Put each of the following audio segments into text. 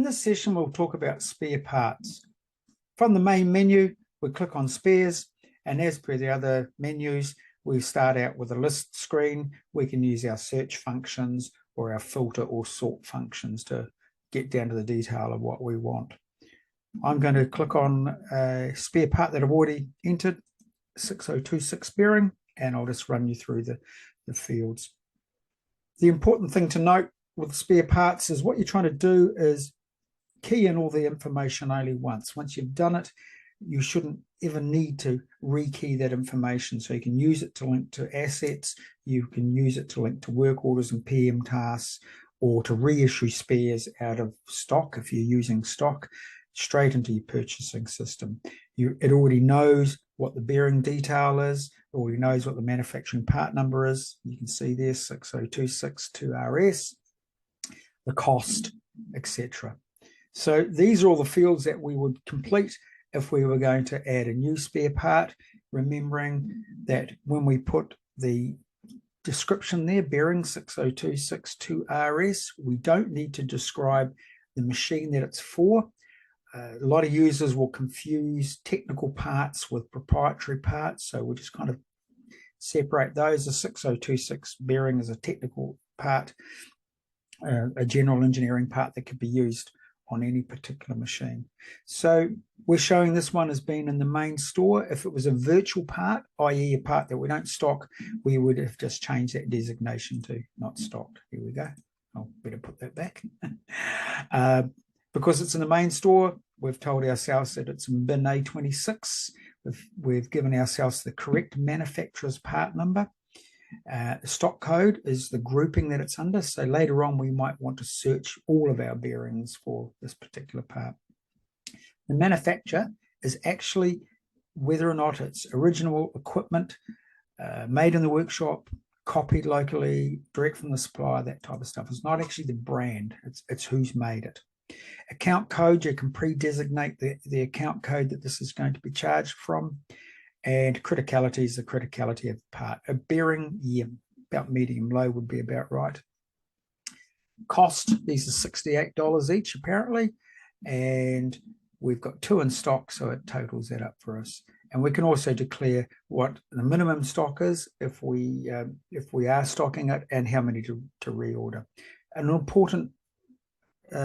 this session, we'll talk about spare parts. From the main menu, we click on spares, and as per the other menus, we start out with a list screen. We can use our search functions or our filter or sort functions to get down to the detail of what we want. I'm going to click on a spare part that I've already entered, 6026 bearing, and I'll just run you through the fields. The important thing to note with spare parts is what you're trying to do is key in all the information only once. Once you've done it, you shouldn't ever need to rekey that information. So you can use it to link to assets, you can use it to link to work orders and PM tasks, or to reissue spares out of stock if you're using stock, straight into your purchasing system. It already knows what the bearing detail is, it already knows what the manufacturing part number is. You can see there 60262RS, the cost, etc. So these are all the fields that we would complete if we were going to add a new spare part, remembering that when we put the description there, bearing 60262RS, we don't need to describe the machine that it's for. A lot of users will confuse technical parts with proprietary parts, so we'll just kind of separate those. The 6026 bearing is a technical part, a general engineering part that could be used on any particular machine. So we're showing this one as being in the main store. If it was a virtual part, i.e. a part that we don't stock, we would have just changed that designation to not stocked. Here we go. I'll better put that back. Because it's in the main store, we've told ourselves that it's in bin A26. We've given ourselves the correct manufacturer's part number. The stock code is the grouping that it's under. So later on, we might want to search all of our bearings for this particular part. The manufacturer is actually whether or not it's original equipment, made in the workshop, copied locally, direct from the supplier, that type of stuff. It's not actually the brand, it's who's made it. Account code, you can pre-designate the account code that this is going to be charged from. And criticality is the criticality of the part. A bearing, yeah, about medium low would be about right. Cost, these are $68 each apparently. And we've got 2 in stock, so it totals that up for us. And we can also declare what the minimum stock is if we are stocking it, and how many to reorder. An important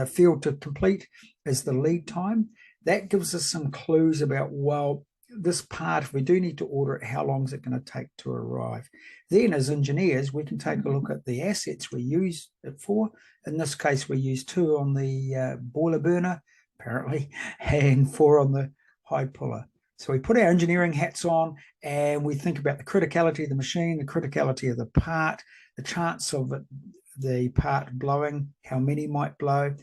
field to complete is the lead time. That gives us some clues about, well, this part, if we do need to order it, how long is it going to take to arrive? Then as engineers, we can take a look at the assets we use it for. In this case, we use 2 on the boiler burner, apparently, and 4 on the high puller. So we put our engineering hats on and we think about the criticality of the machine, the criticality of the part, the chance of the part blowing, how many might blow.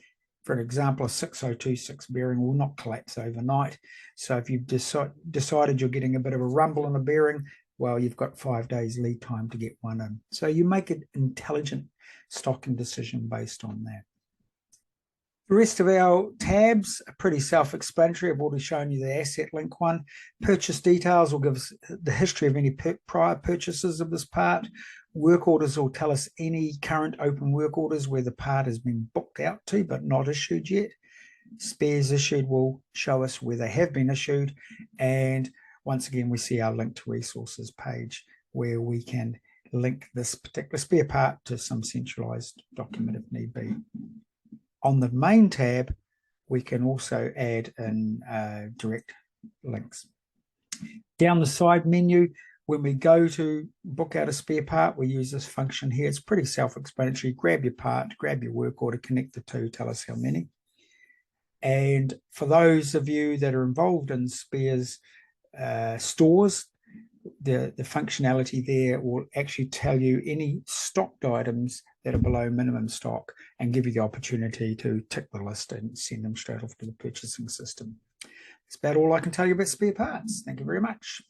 For example, a 6026 bearing will not collapse overnight. So if you've decided you're getting a bit of a rumble in a bearing, well, you've got 5 days lead time to get one in. So you make an intelligent stocking decision based on that. The rest of our tabs are pretty self-explanatory. I've already shown you the asset link one. Purchase details will give us the history of any prior purchases of this part. Work orders will tell us any current open work orders where the part has been booked out to but not issued yet. Spares issued will show us where they have been issued. And once again, we see our link to resources page where we can link this particular spare part to some centralized document if need be. On the main tab, we can also add in direct links. Down the side menu, when we go to book out a spare part, we use this function here. It's pretty self-explanatory. Grab your part, grab your work order, connect the 2, tell us how many. And for those of you that are involved in spares stores, the functionality there will actually tell you any stocked items that are below minimum stock and give you the opportunity to tick the list and send them straight off to the purchasing system. That's about all I can tell you about spare parts. Thank you very much.